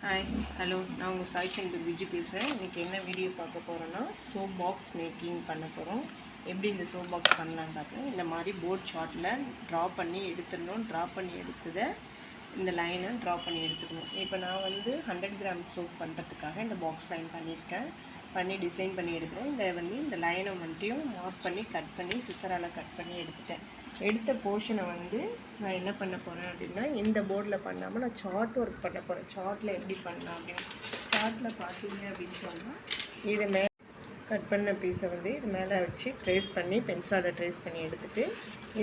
Hi hello நான் உங்கள் Sai centre Viji பேசுகிறேன். இன்றைக்கி என்ன வீடியோ பார்க்க போகிறோன்னா சோப் பாக்ஸ் மேக்கிங் பண்ண போகிறோம். எப்படி இந்த சோப் பாக்ஸ் பண்ணலான்னு பார்க்குறேன். இந்த மாதிரி போர்ட் சார்ட்டில் ட்ரா பண்ணி எடுத்துடணும். ட்ரா பண்ணி எடுத்ததை இந்த லைனை ட்ரா பண்ணி எடுத்துக்கணும். இப்போ நான் 100 கிராம் சோப் பண்ணுறதுக்காக இந்த பாக்ஸ் லைன் பண்ணியிருக்கேன். டிசைன் பண்ணி எடுக்கிறேன். இந்த லைனை மார்க் பண்ணி கட் பண்ணி சிசரால் கட் பண்ணி எடுத்துட்டேன். எடுத்த போர்ஷனை நான் என்ன பண்ண போகிறேன் அப்படின்னா, இந்த போர்டில் பண்ணாமல் நான் சார்ட் ஒர்க் பண்ண போகிறேன். சார்ட்டில் எப்படி பண்ணலாம் அப்படின்னு சார்ட்டில் பார்த்தீங்க அப்படின்னு சொன்னால், இது மேலே கட் பண்ண பீஸை இது மேலே வச்சு ட்ரேஸ் பண்ணி பென்சிலால் ட்ரேஸ் பண்ணி எடுத்துகிட்டு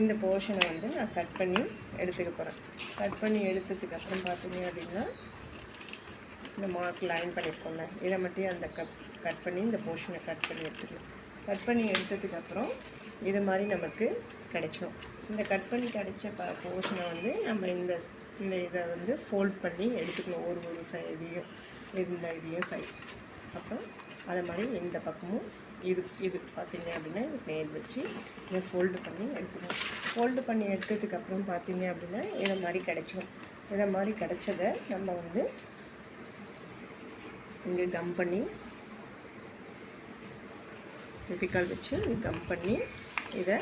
இந்த போர்ஷனை நான் கட் பண்ணி எடுத்துக்க போகிறேன். கட் பண்ணி எடுத்ததுக்கப்புறம் பார்த்தீங்க அப்படின்னா, இந்த மார்க் லைன் பண்ணியிருக்கோம்ல, இதை மட்டும் அந்த கட் பண்ணி இந்த போர்ஷனை கட் பண்ணி எடுத்துக்கலாம். கட் பண்ணி எடுத்ததுக்கப்புறம் இது மாதிரி நமக்கு கிடைச்சிடும். இந்த கட் பண்ணி கிடைச்ச போர்ஷனை நம்ம இந்த இதை ஃபோல்ட் பண்ணி எடுத்துக்கணும். ஒரு சைடையும் இதையும் சைட். அப்புறம் அதை மாதிரி இந்த பக்கமும் இது பார்த்திங்க அப்படின்னா இது நேர் வச்சு இதை ஃபோல்டு பண்ணி எடுத்துக்கணும். ஃபோல்டு பண்ணி எடுத்ததுக்கப்புறம் பார்த்திங்க அப்படின்னா இதை மாதிரி கிடைச்சிடும். இதை மாதிரி கிடைச்சதை நம்ம இங்கே கம் பண்ணி ஃபெவிகால் வச்சு கம் பண்ணி இதை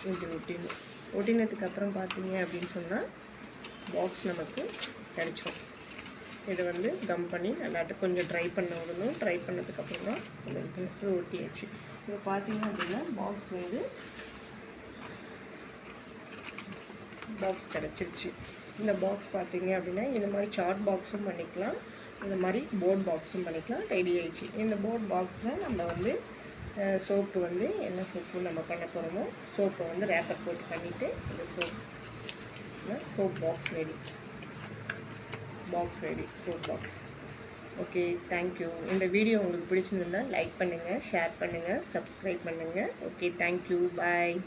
இங்கே ஒட்டினதுக்கப்புறம் பார்த்தீங்க அப்படின்னு சொன்னால் பாக்ஸ் நமக்கு கிடைச்சிடும். இதை கம் பண்ணி நல்லாட்டு கொஞ்சம் ட்ரை பண்ண விடணும். ட்ரை பண்ணதுக்கப்புறம் தான் இது ஒட்டியாச்சு. இப்போ பார்த்தீங்க அப்படின்னா பாக்ஸ் கிடச்சிருச்சு. இந்த பாக்ஸ் பார்த்தீங்க அப்படின்னா இந்த மாதிரி சார்ட் பாக்ஸும் பண்ணிக்கலாம், இந்த மாதிரி போர்ட் பாக்ஸும் பண்ணிக்கலாம். ரெடி ஆகிடுச்சு. இந்த போர்ட் பாக்ஸில் நம்ம சோப்பு என்ன சோப்பு நம்ம பண்ண போகிறோமோ சோப்பை ரேப்பர் போட்டு பண்ணிவிட்டு இந்த soap box ready. Soap box. Okay, thank you. இந்த வீடியோ உங்களுக்கு பிடிச்சிருந்ததுன்னா லைக் பண்ணுங்கள், ஷேர் பண்ணுங்கள், சப்ஸ்கிரைப் பண்ணுங்கள். ஓகே, தேங்க்யூ, பாய்.